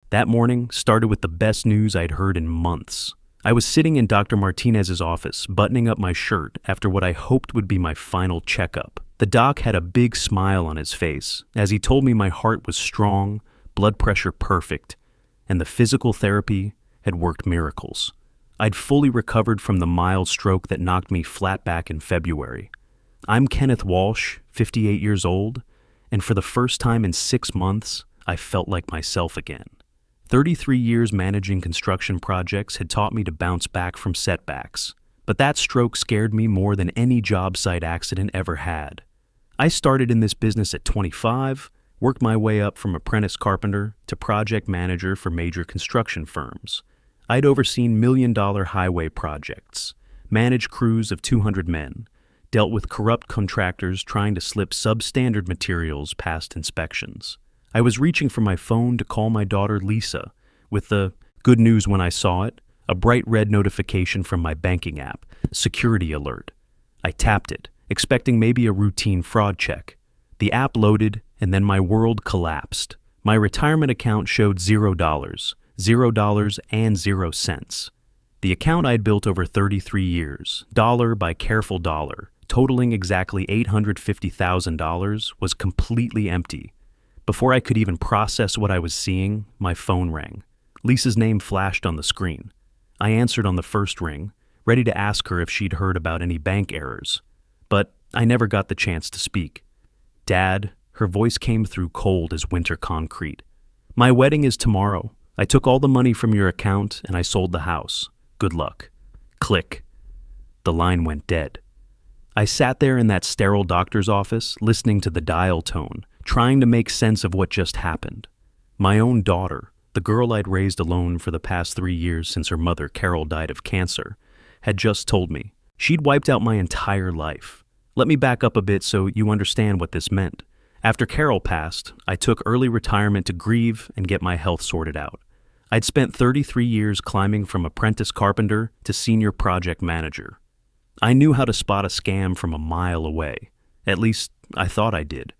That morning started with the best news I'd heard in months. I was sitting in Dr. Martinez's office, buttoning up my shirt after what I hoped would be my final checkup. The doc had a big smile on his face as he told me my heart was strong, blood pressure perfect, and the physical therapy had worked miracles. I'd fully recovered from the mild stroke that knocked me flat back in February. I'm Kenneth Walsh, 58 years old, and for the first time in 6 months, I felt like myself again. 33 years managing construction projects had taught me to bounce back from setbacks, but that stroke scared me more than any job site accident ever had. I started in this business at 25, worked my way up from apprentice carpenter to project manager for major construction firms. I'd overseen million-dollar highway projects, managed crews of 200 men, dealt with corrupt contractors trying to slip substandard materials past inspections. I was reaching for my phone to call my daughter Lisa, with the good news when I saw it, a bright red notification from my banking app, security alert. I tapped it, expecting maybe a routine fraud check. The app loaded, and then my world collapsed. My retirement account showed $0 and 0 cents. The account I'd built over 33 years, dollar by careful dollar, totaling exactly $850,000, was completely empty. Before I could even process what I was seeing, my phone rang. Lisa's name flashed on the screen. I answered on the first ring, ready to ask her if she'd heard about any bank errors. But I never got the chance to speak. Dad, her voice came through cold as winter concrete. My wedding is tomorrow. I took all the money from your account and I sold the house. Good luck. Click. The line went dead. I sat there in that sterile doctor's office, listening to the dial tone, trying to make sense of what just happened. My own daughter, the girl I'd raised alone for the past 3 years since her mother, Carol, died of cancer, had just told me. She'd wiped out my entire life. Let me back up a bit so you understand what this meant. After Carol passed, I took early retirement to grieve and get my health sorted out. I'd spent 33 years climbing from apprentice carpenter to senior project manager. I knew how to spot a scam from a mile away. At least, I thought I did.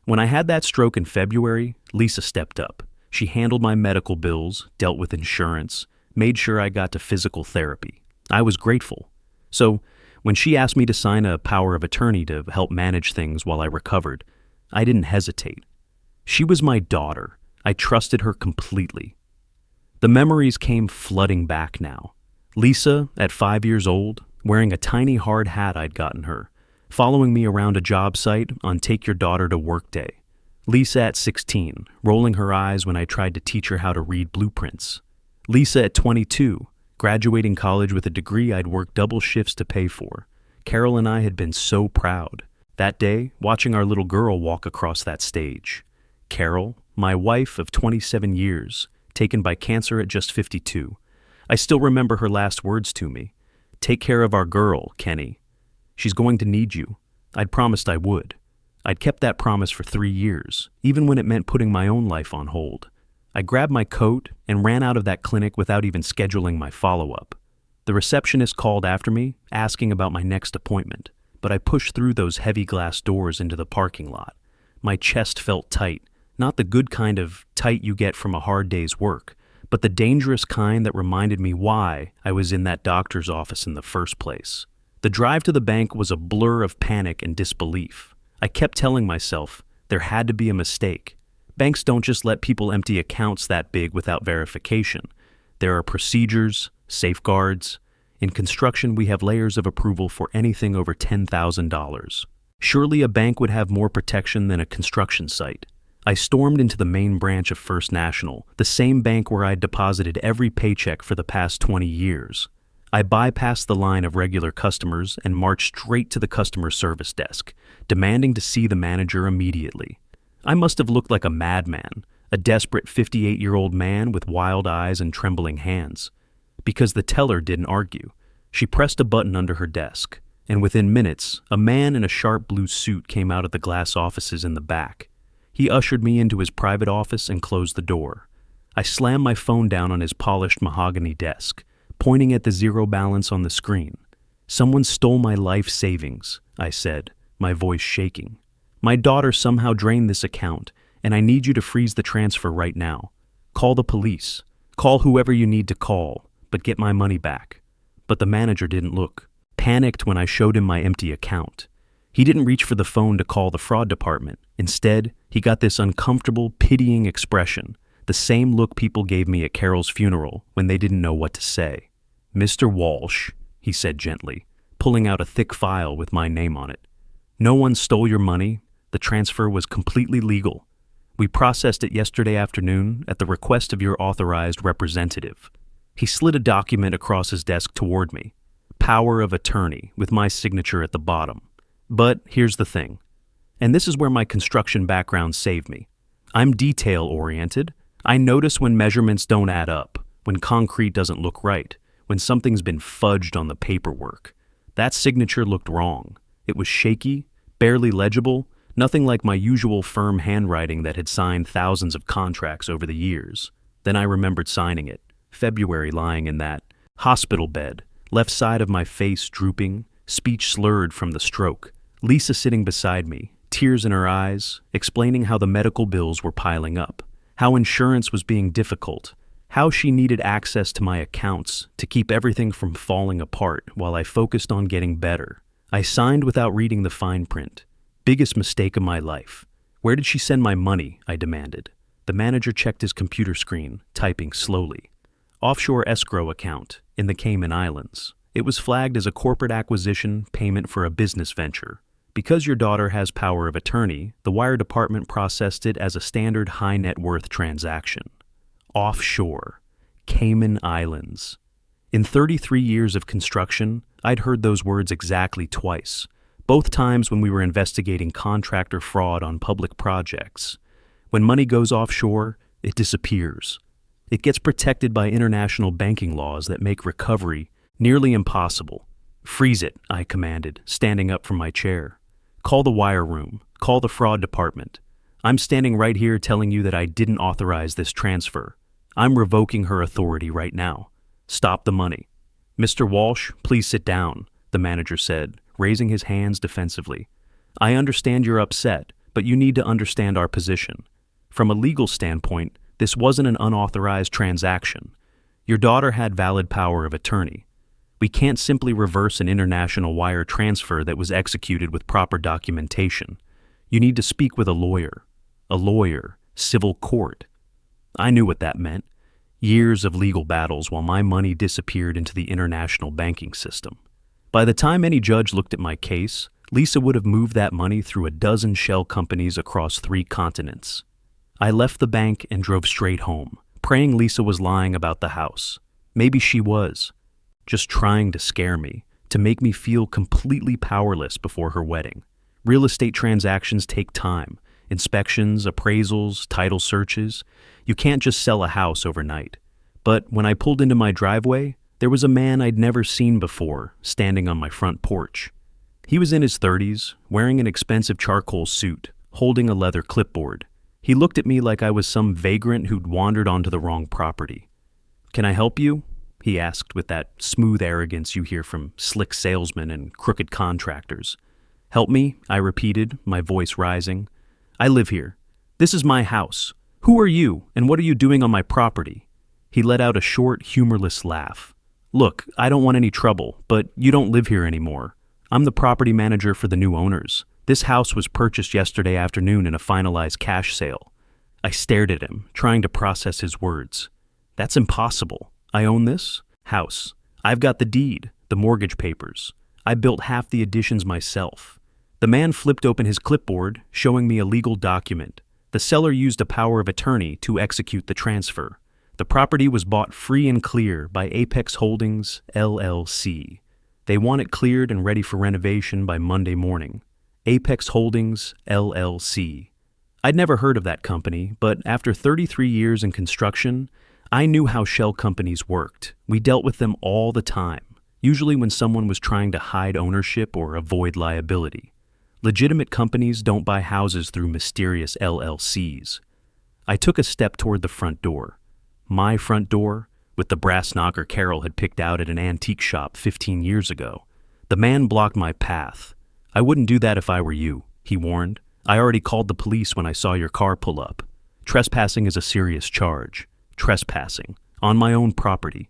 When I had that stroke in February, Lisa stepped up. She handled my medical bills, dealt with insurance, made sure I got to physical therapy. I was grateful. So, when she asked me to sign a power of attorney to help manage things while I recovered, I didn't hesitate. She was my daughter. I trusted her completely. The memories came flooding back now. Lisa, at 5 years old, wearing a tiny hard hat I'd gotten her, following me around a job site on Take Your Daughter to Work Day. Lisa at 16, rolling her eyes when I tried to teach her how to read blueprints. Lisa at 22, graduating college with a degree I'd worked double shifts to pay for. Carol and I had been so proud. That day, watching our little girl walk across that stage. Carol, my wife of 27 years, taken by cancer at just 52. I still remember her last words to me. "Take care of our girl, Kenny. She's going to need you." I'd promised I would. I'd kept that promise for 3 years, even when it meant putting my own life on hold. I grabbed my coat and ran out of that clinic without even scheduling my follow-up. The receptionist called after me, asking about my next appointment, but I pushed through those heavy glass doors into the parking lot. My chest felt tight, not the good kind of tight you get from a hard day's work, but the dangerous kind that reminded me why I was in that doctor's office in the first place. The drive to the bank was a blur of panic and disbelief. I kept telling myself there had to be a mistake. Banks don't just let people empty accounts that big without verification. There are procedures, safeguards. In construction, we have layers of approval for anything over $10,000. Surely a bank would have more protection than a construction site. I stormed into the main branch of First National, the same bank where I'd deposited every paycheck for the past 20 years. I bypassed the line of regular customers and marched straight to the customer service desk, demanding to see the manager immediately. I must have looked like a madman, a desperate 58-year-old man with wild eyes and trembling hands. Because the teller didn't argue. She pressed a button under her desk, and within minutes, a man in a sharp blue suit came out of the glass offices in the back. He ushered me into his private office and closed the door. I slammed my phone down on his polished mahogany desk, pointing at the zero balance on the screen. "Someone stole my life savings," I said, my voice shaking. "My daughter somehow drained this account, and I need you to freeze the transfer right now. Call the police. Call whoever you need to call, but get my money back. But the manager didn't look. Panicked when I showed him my empty account. He didn't reach for the phone to call the fraud department. Instead, he got this uncomfortable, pitying expression, the same look people gave me at Carol's funeral when they didn't know what to say. "Mr. Walsh," he said gently, pulling out a thick file with my name on it. "No one stole your money. The transfer was completely legal. We processed it yesterday afternoon at the request of your authorized representative." He slid a document across his desk toward me. Power of attorney, with my signature at the bottom. But here's the thing, and this is where my construction background saved me. I'm detail-oriented. I notice when measurements don't add up, when concrete doesn't look right, when something's been fudged on the paperwork. That signature looked wrong. It was shaky, barely legible, nothing like my usual firm handwriting that had signed thousands of contracts over the years. Then I remembered signing it, February, lying in that hospital bed, left side of my face drooping, speech slurred from the stroke. Lisa sitting beside me, tears in her eyes, explaining how the medical bills were piling up, how insurance was being difficult, how she needed access to my accounts to keep everything from falling apart while I focused on getting better. I signed without reading the fine print. Biggest mistake of my life. "Where did she send my money?" I demanded. The manager checked his computer screen, typing slowly. "Offshore escrow account in the Cayman Islands. It was flagged as a corporate acquisition payment for a business venture. Because your daughter has power of attorney, the wire department processed it as a standard high net worth transaction." Offshore. Cayman Islands. In 33 years of construction, I'd heard those words exactly twice, both times when we were investigating contractor fraud on public projects. When money goes offshore, it disappears. It gets protected by international banking laws that make recovery nearly impossible. "Freeze it," I commanded, standing up from my chair. "Call the wire room. Call the fraud department. I'm standing right here telling you that I didn't authorize this transfer. I'm revoking her authority right now. Stop the money." "Mr. Walsh, please sit down," the manager said, raising his hands defensively. "I understand you're upset, but you need to understand our position. From a legal standpoint, this wasn't an unauthorized transaction. Your daughter had valid power of attorney. We can't simply reverse an international wire transfer that was executed with proper documentation. You need to speak with a lawyer. A lawyer, civil court." I knew what that meant. Years of legal battles while my money disappeared into the international banking system. By the time any judge looked at my case, Lisa would have moved that money through a dozen shell companies across 3 continents. I left the bank and drove straight home, praying Lisa was lying about the house. Maybe she was, just trying to scare me, to make me feel completely powerless before her wedding. Real estate transactions take time. Inspections, appraisals, title searches. You can't just sell a house overnight. But when I pulled into my driveway, there was a man I'd never seen before standing on my front porch. He was in his 30s, wearing an expensive charcoal suit, holding a leather clipboard. He looked at me like I was some vagrant who'd wandered onto the wrong property. "Can I help you?" he asked with that smooth arrogance you hear from slick salesmen and crooked contractors. "Help me?" I repeated, my voice rising. "I live here. This is my house. Who are you, and what are you doing on my property?" He let out a short, humorless laugh. "Look, I don't want any trouble, but you don't live here anymore. I'm the property manager for the new owners. This house was purchased yesterday afternoon in a finalized cash sale." I stared at him, trying to process his words. "That's impossible. I own this house. I've got the deed, the mortgage papers. I built half the additions myself." The man flipped open his clipboard, showing me a legal document. The seller used a power of attorney to execute the transfer. The property was bought free and clear by Apex Holdings, LLC. They want it cleared and ready for renovation by Monday morning. Apex Holdings, LLC. I'd never heard of that company, but after 33 years in construction, I knew how shell companies worked. We dealt with them all the time, usually when someone was trying to hide ownership or avoid liability. Legitimate companies don't buy houses through mysterious LLCs. I took a step toward the front door. My front door, with the brass knocker Carol had picked out at an antique shop 15 years ago. The man blocked my path. "I wouldn't do that if I were you," he warned. "I already called the police when I saw your car pull up. Trespassing is a serious charge. trespassing, on my own property.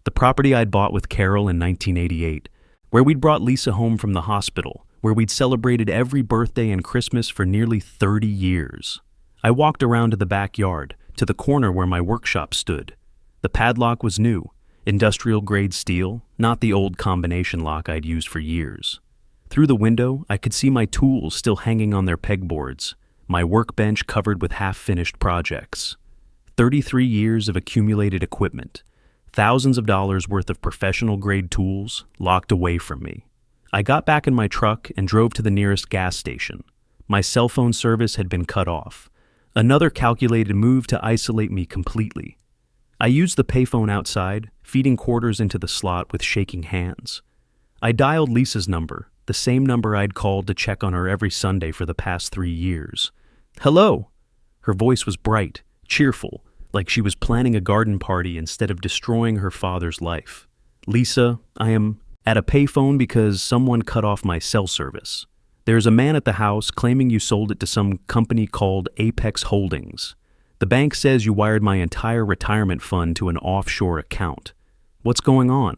The property I'd bought with Carol in 1988, where we'd brought Lisa home from the hospital, where we'd celebrated every birthday and Christmas for nearly 30 years. I walked around to the backyard, to the corner where my workshop stood. The padlock was new, industrial-grade steel, not the old combination lock I'd used for years. Through the window, I could see my tools still hanging on their pegboards, my workbench covered with half-finished projects. 33 years of accumulated equipment, thousands of dollars worth of professional-grade tools locked away from me. I got back in my truck and drove to the nearest gas station. My cell phone service had been cut off. Another calculated move to isolate me completely. I used the payphone outside, feeding quarters into the slot with shaking hands. I dialed Lisa's number, the same number I'd called to check on her every Sunday for the past 3 years. "Hello!" Her voice was bright, cheerful, like she was planning a garden party instead of destroying her father's life. "Lisa, I am at a payphone because someone cut off my cell service. There's a man at the house claiming you sold it to some company called Apex Holdings. The bank says you wired my entire retirement fund to an offshore account. What's going on?"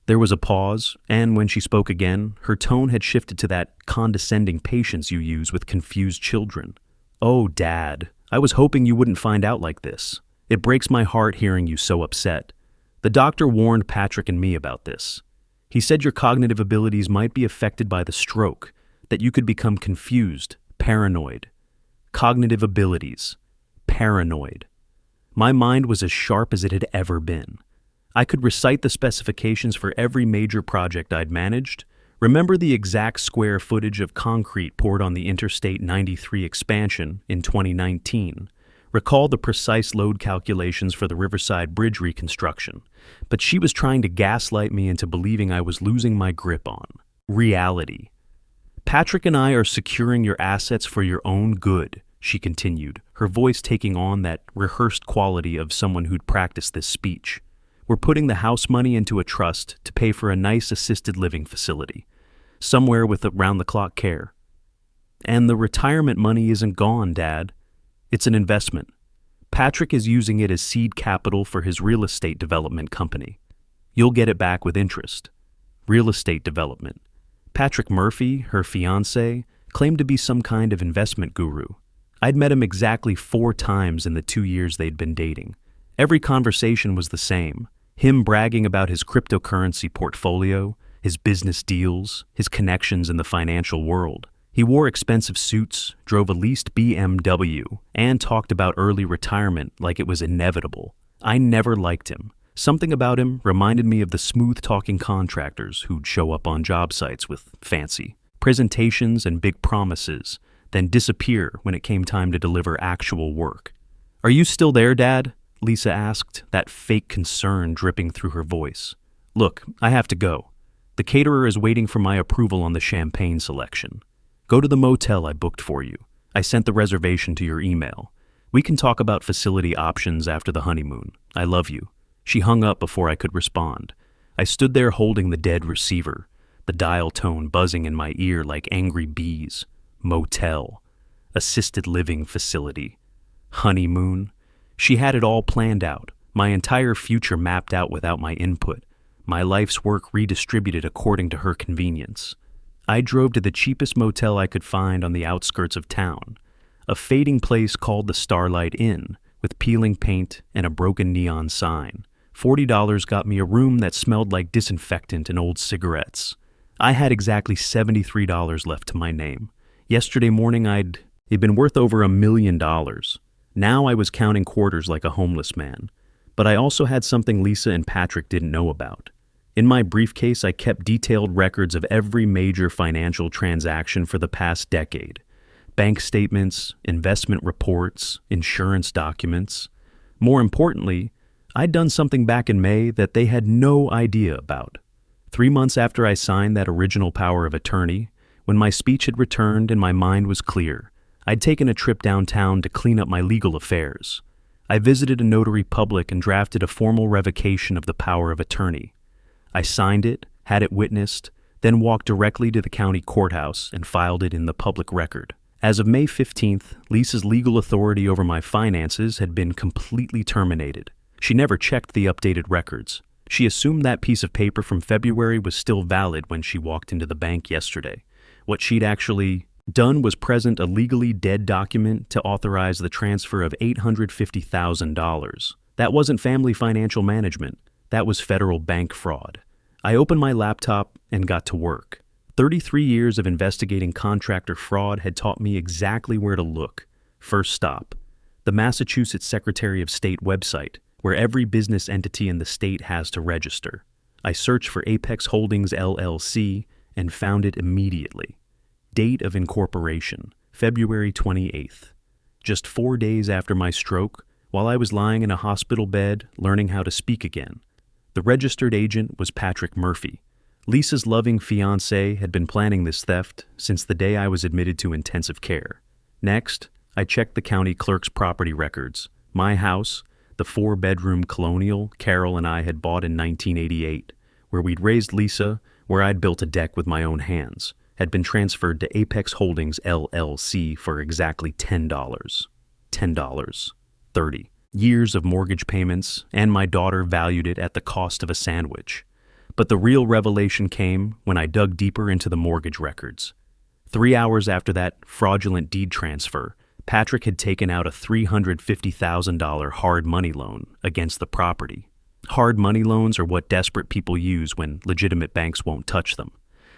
There was a pause, and when she spoke again, her tone had shifted to that condescending patience you use with confused children. "Oh, Dad, I was hoping you wouldn't find out like this. It breaks my heart hearing you so upset. The doctor warned Patrick and me about this. He said your cognitive abilities might be affected by the stroke, that you could become confused, paranoid. Cognitive abilities. Paranoid. My mind was as sharp as it had ever been. I could recite the specifications for every major project I'd managed, remember the exact square footage of concrete poured on the Interstate 93 expansion in 2019, recall the precise load calculations for the Riverside Bridge reconstruction, but she was trying to gaslight me into believing I was losing my grip on reality. "Patrick and I are securing your assets for your own good," she continued, her voice taking on that rehearsed quality of someone who'd practiced this speech. "We're putting the house money into a trust to pay for a nice assisted living facility, somewhere with around-the-clock care. And the retirement money isn't gone, Dad. It's an investment. Patrick is using it as seed capital for his real estate development company. You'll get it back with interest. Real estate development. Patrick Murphy, her fiancé, claimed to be some kind of investment guru. I'd met him exactly 4 times in the 2 years they'd been dating. Every conversation was the same. Him bragging about his cryptocurrency portfolio, his business deals, his connections in the financial world. He wore expensive suits, drove a leased BMW, and talked about early retirement like it was inevitable. I never liked him. Something about him reminded me of the smooth-talking contractors who'd show up on job sites with fancy presentations and big promises, then disappear when it came time to deliver actual work. "Are you still there, Dad?" Lisa asked, that fake concern dripping through her voice. "Look, I have to go. The caterer is waiting for my approval on the champagne selection. Go to the motel I booked for you. I sent the reservation to your email. We can talk about facility options after the honeymoon. I love you." She hung up before I could respond. I stood there holding the dead receiver, the dial tone buzzing in my ear like angry bees. Motel. Assisted living facility. Honeymoon. She had it all planned out, my entire future mapped out without my input, my life's work redistributed according to her convenience. I drove to the cheapest motel I could find on the outskirts of town, a fading place called the Starlight Inn, with peeling paint and a broken neon sign. $40 got me a room that smelled like disinfectant and old cigarettes. I had exactly $73 left to my name. Yesterday morning it'd been worth over $1 million. Now I was counting quarters like a homeless man. But I also had something Lisa and Patrick didn't know about. In my briefcase, I kept detailed records of every major financial transaction for the past decade. Bank statements, investment reports, insurance documents. More importantly, I'd done something back in May that they had no idea about. 3 months after I signed that original power of attorney, when my speech had returned and my mind was clear, I'd taken a trip downtown to clean up my legal affairs. I visited a notary public and drafted a formal revocation of the power of attorney. I signed it, had it witnessed, then walked directly to the county courthouse and filed it in the public record. As of May 15th, Lisa's legal authority over my finances had been completely terminated. She never checked the updated records. She assumed that piece of paper from February was still valid when she walked into the bank yesterday. What she'd actually done was present a legally dead document to authorize the transfer of $850,000. That wasn't family financial management. That was federal bank fraud. I opened my laptop and got to work. 33 years of investigating contractor fraud had taught me exactly where to look. First stop, the Massachusetts Secretary of State website, where every business entity in the state has to register. I searched for Apex Holdings LLC and found it immediately. Date of incorporation, February 28th. Just 4 days after my stroke, while I was lying in a hospital bed learning how to speak again. The registered agent was Patrick Murphy. Lisa's loving fiancé had been planning this theft since the day I was admitted to intensive care. Next, I checked the county clerk's property records. My house, the 4-bedroom colonial Carol and I had bought in 1988, where we'd raised Lisa, where I'd built a deck with my own hands, had been transferred to Apex Holdings LLC for exactly $10. $10. 30. Years of mortgage payments, and my daughter valued it at the cost of a sandwich. But the real revelation came when I dug deeper into the mortgage records. 3 hours after that fraudulent deed transfer, Patrick had taken out a $350,000 hard money loan against the property. Hard money loans are what desperate people use when legitimate banks won't touch them.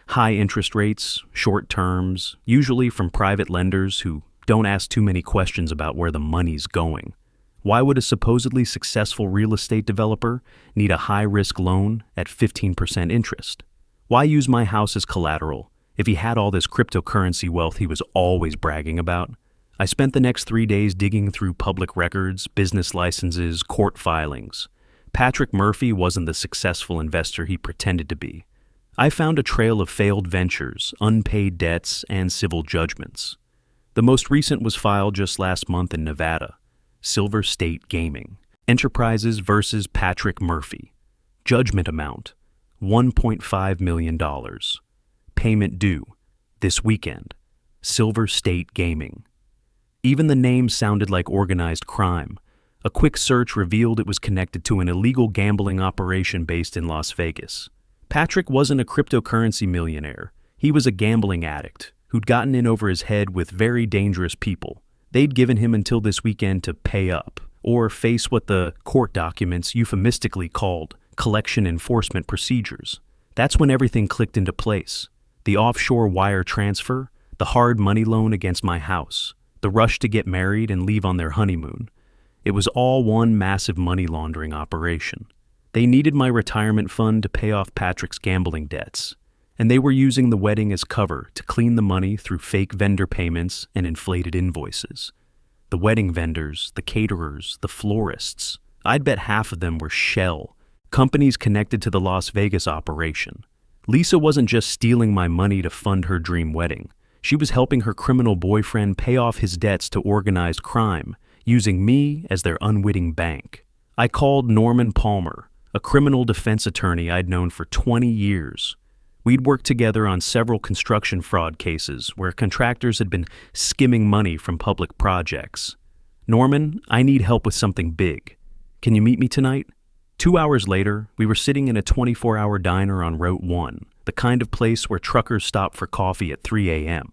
High interest rates, short terms, usually from private lenders who don't ask too many questions about where the money's going. Why would a supposedly successful real estate developer need a high-risk loan at 15% interest? Why use my house as collateral if he had all this cryptocurrency wealth he was always bragging about? I spent the next 3 days digging through public records, business licenses, court filings. Patrick Murphy wasn't the successful investor he pretended to be. I found a trail of failed ventures, unpaid debts, and civil judgments. The most recent was filed just last month in Nevada. Silver State Gaming. Enterprises versus Patrick Murphy. Judgment amount, $1.5 million. Payment due, this weekend. Silver State Gaming. Even the name sounded like organized crime. A quick search revealed it was connected to an illegal gambling operation based in Las Vegas. Patrick wasn't a cryptocurrency millionaire. He was a gambling addict who'd gotten in over his head with very dangerous people. They'd given him until this weekend to pay up, or face what the court documents euphemistically called collection enforcement procedures. That's when everything clicked into place. The offshore wire transfer, the hard money loan against my house, the rush to get married and leave on their honeymoon. It was all one massive money laundering operation. They needed my retirement fund to pay off Patrick's gambling debts, and they were using the wedding as cover to clean the money through fake vendor payments and inflated invoices. The wedding vendors, the caterers, the florists, I'd bet half of them were shell, companies connected to the Las Vegas operation. Lisa wasn't just stealing my money to fund her dream wedding. She was helping her criminal boyfriend pay off his debts to organized crime, using me as their unwitting bank. I called Norman Palmer, a criminal defense attorney I'd known for 20 years. We'd worked together on several construction fraud cases where contractors had been skimming money from public projects. Norman, I need help with something big. Can you meet me tonight? 2 hours later, we were sitting in a 24-hour diner on Route 1, the kind of place where truckers stop for coffee at 3 a.m.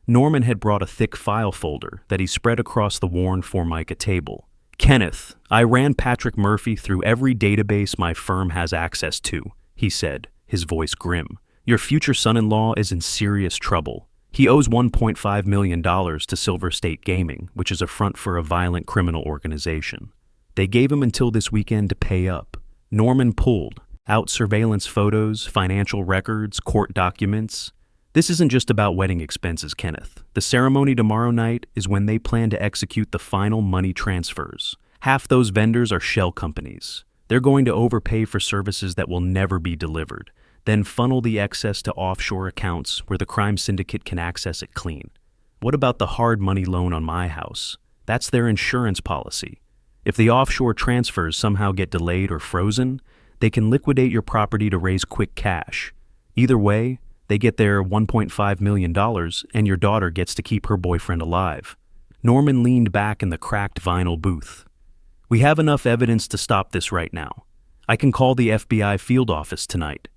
Norman had brought a thick file folder that he spread across the worn Formica table. Kenneth, I ran Patrick Murphy through every database my firm has access to, he said, his voice grim. Your future son-in-law is in serious trouble. He owes $1.5 million to Silver State Gaming, which is a front for a violent criminal organization. They gave him until this weekend to pay up. Norman pulled out surveillance photos, financial records, court documents. This isn't just about wedding expenses, Kenneth. The ceremony tomorrow night is when they plan to execute the final money transfers. Half those vendors are shell companies. They're going to overpay for services that will never be delivered, then funnel the excess to offshore accounts where the crime syndicate can access it clean. What about the hard money loan on my house? That's their insurance policy. If the offshore transfers somehow get delayed or frozen, they can liquidate your property to raise quick cash. Either way, They get their $1.5 million, and your daughter gets to keep her boyfriend alive. Norman leaned back in the cracked vinyl booth. We have enough evidence to stop this right now. I can call the FBI field office tonight.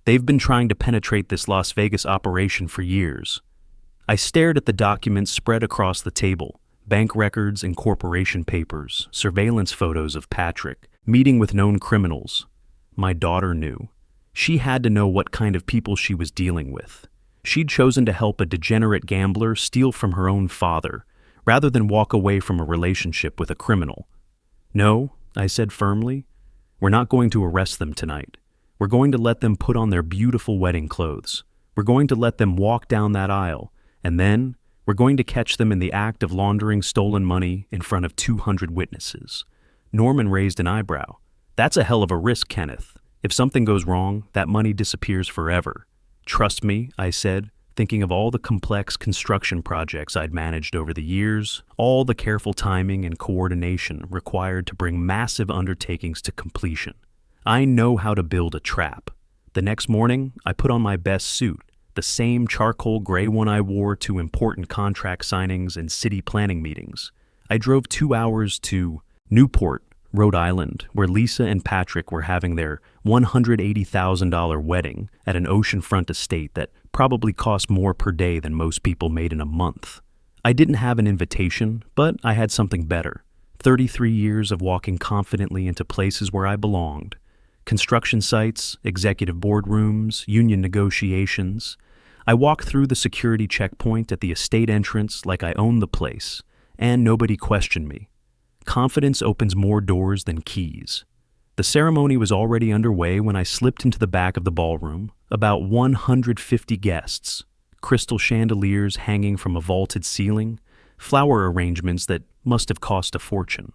They've been trying to penetrate this Las Vegas operation for years. I stared at the documents spread across the table, bank records and corporation papers, surveillance photos of Patrick, meeting with known criminals. My daughter knew. She had to know what kind of people she was dealing with. She'd chosen to help a degenerate gambler steal from her own father, rather than walk away from a relationship with a criminal. No, I said firmly, we're not going to arrest them tonight. We're going to let them put on their beautiful wedding clothes. We're going to let them walk down that aisle, and then we're going to catch them in the act of laundering stolen money in front of 200 witnesses. Norman raised an eyebrow. That's a hell of a risk, Kenneth. If something goes wrong, that money disappears forever. Trust me, I said, thinking of all the complex construction projects I'd managed over the years, all the careful timing and coordination required to bring massive undertakings to completion. I know how to build a trap. The next morning, I put on my best suit, the same charcoal gray one I wore to important contract signings and city planning meetings. I drove 2 hours to Newport, Rhode Island, where Lisa and Patrick were having their $180,000 wedding at an oceanfront estate that probably cost more per day than most people made in a month. I didn't have an invitation, but I had something better. 33 years of walking confidently into places where I belonged. Construction sites, executive boardrooms, union negotiations. I walked through the security checkpoint at the estate entrance like I owned the place, and nobody questioned me. Confidence opens more doors than keys. The ceremony was already underway when I slipped into the back of the ballroom, about 150 guests, crystal chandeliers hanging from a vaulted ceiling, flower arrangements that must have cost a fortune,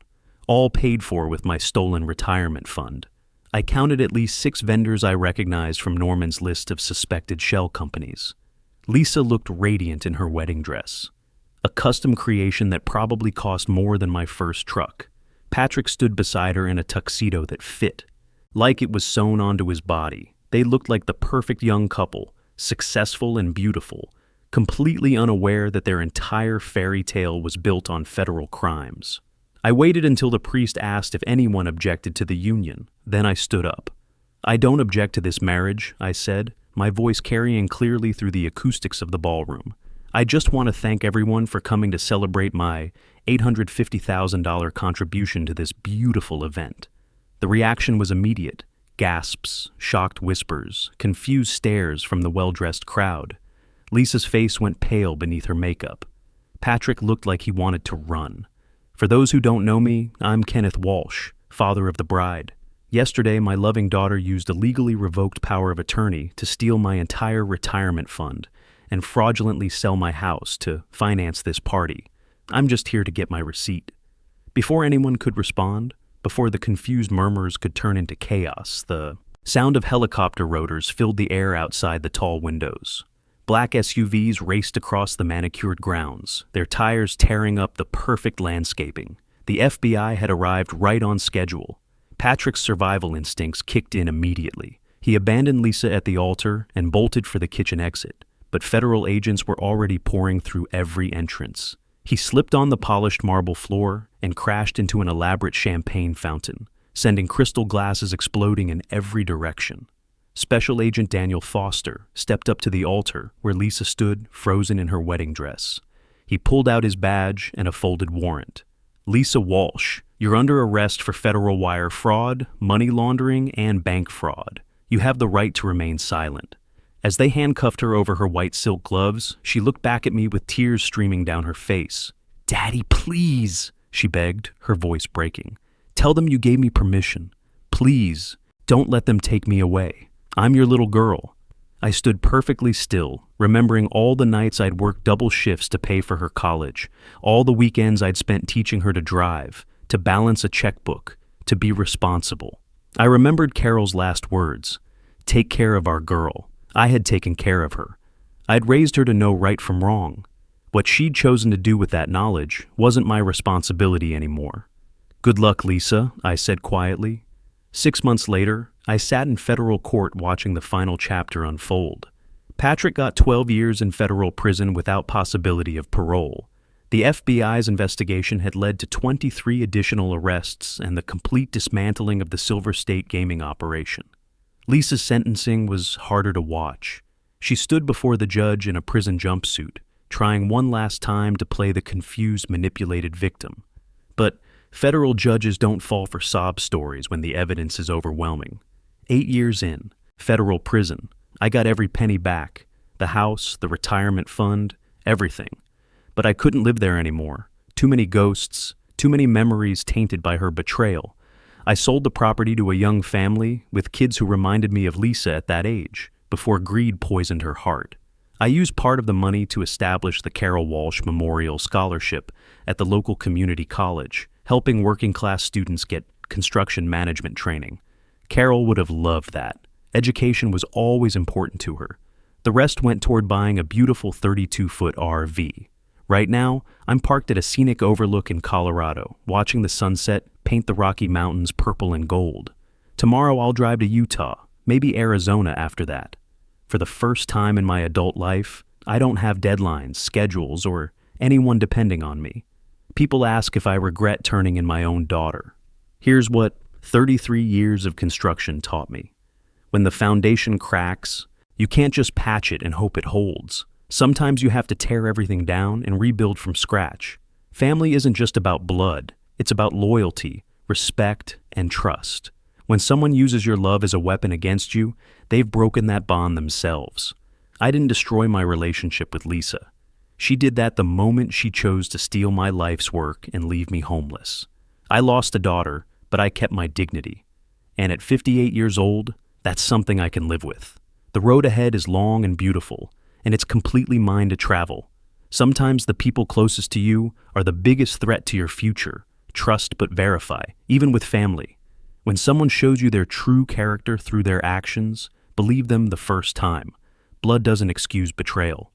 all paid for with my stolen retirement fund. I counted at least 6 vendors I recognized from Norman's list of suspected shell companies. Lisa looked radiant in her wedding dress, a custom creation that probably cost more than my first truck. Patrick stood beside her in a tuxedo that fit, like it was sewn onto his body. They looked like the perfect young couple, successful and beautiful, completely unaware that their entire fairy tale was built on federal crimes. I waited until the priest asked if anyone objected to the union. Then I stood up. I don't object to this marriage, I said, my voice carrying clearly through the acoustics of the ballroom. I just want to thank everyone for coming to celebrate my $850,000 contribution to this beautiful event. The reaction was immediate. Gasps, shocked whispers, confused stares from the well-dressed crowd. Lisa's face went pale beneath her makeup. Patrick looked like he wanted to run. For those who don't know me, I'm Kenneth Walsh, father of the bride. Yesterday, my loving daughter used a legally revoked power of attorney to steal my entire retirement fund and fraudulently sell my house to finance this party. I'm just here to get my receipt. Before anyone could respond, before the confused murmurs could turn into chaos, the sound of helicopter rotors filled the air outside the tall windows. Black SUVs raced across the manicured grounds, their tires tearing up the perfect landscaping. The FBI had arrived right on schedule. Patrick's survival instincts kicked in immediately. He abandoned Lisa at the altar and bolted for the kitchen exit, but federal agents were already pouring through every entrance. He slipped on the polished marble floor and crashed into an elaborate champagne fountain, sending crystal glasses exploding in every direction. Special Agent Daniel Foster stepped up to the altar where Lisa stood, frozen in her wedding dress. He pulled out his badge and a folded warrant. Lisa Walsh, you're under arrest for federal wire fraud, money laundering, and bank fraud. You have the right to remain silent. As they handcuffed her over her white silk gloves, she looked back at me with tears streaming down her face. "Daddy, please," she begged, her voice breaking. "Tell them you gave me permission. Please, don't let them take me away. I'm your little girl." I stood perfectly still, remembering all the nights I'd worked double shifts to pay for her college, all the weekends I'd spent teaching her to drive, to balance a checkbook, to be responsible. I remembered Carol's last words, "Take care of our girl." I had taken care of her. I'd raised her to know right from wrong. What she'd chosen to do with that knowledge wasn't my responsibility anymore. "Good luck, Lisa," I said quietly. 6 months later, I sat in federal court watching the final chapter unfold. Patrick got 12 years in federal prison without possibility of parole. The FBI's investigation had led to 23 additional arrests and the complete dismantling of the Silver State gaming operation. Lisa's sentencing was harder to watch. She stood before the judge in a prison jumpsuit, trying one last time to play the confused, manipulated victim. But federal judges don't fall for sob stories when the evidence is overwhelming. 8 years in, federal prison, I got every penny back. The house, the retirement fund, everything. But I couldn't live there anymore. Too many ghosts, too many memories tainted by her betrayal. I sold the property to a young family with kids who reminded me of Lisa at that age, before greed poisoned her heart. I used part of the money to establish the Carol Walsh Memorial Scholarship at the local community college, helping working-class students get construction management training. Carol would have loved that. Education was always important to her. The rest went toward buying a beautiful 32-foot RV. Right now, I'm parked at a scenic overlook in Colorado, watching the sunset paint the Rocky Mountains purple and gold. Tomorrow I'll drive to Utah, maybe Arizona after that. For the first time in my adult life, I don't have deadlines, schedules, or anyone depending on me. People ask if I regret turning in my own daughter. Here's what 33 years of construction taught me. When the foundation cracks, you can't just patch it and hope it holds. Sometimes you have to tear everything down and rebuild from scratch. Family isn't just about blood. It's about loyalty, respect, and trust. When someone uses your love as a weapon against you, they've broken that bond themselves. I didn't destroy my relationship with Lisa. She did that the moment she chose to steal my life's work and leave me homeless. I lost a daughter, but I kept my dignity. And at 58 years old, that's something I can live with. The road ahead is long and beautiful, and it's completely mine to travel. Sometimes the people closest to you are the biggest threat to your future. Trust but verify, even with family. When someone shows you their true character through their actions, believe them the first time. Blood doesn't excuse betrayal.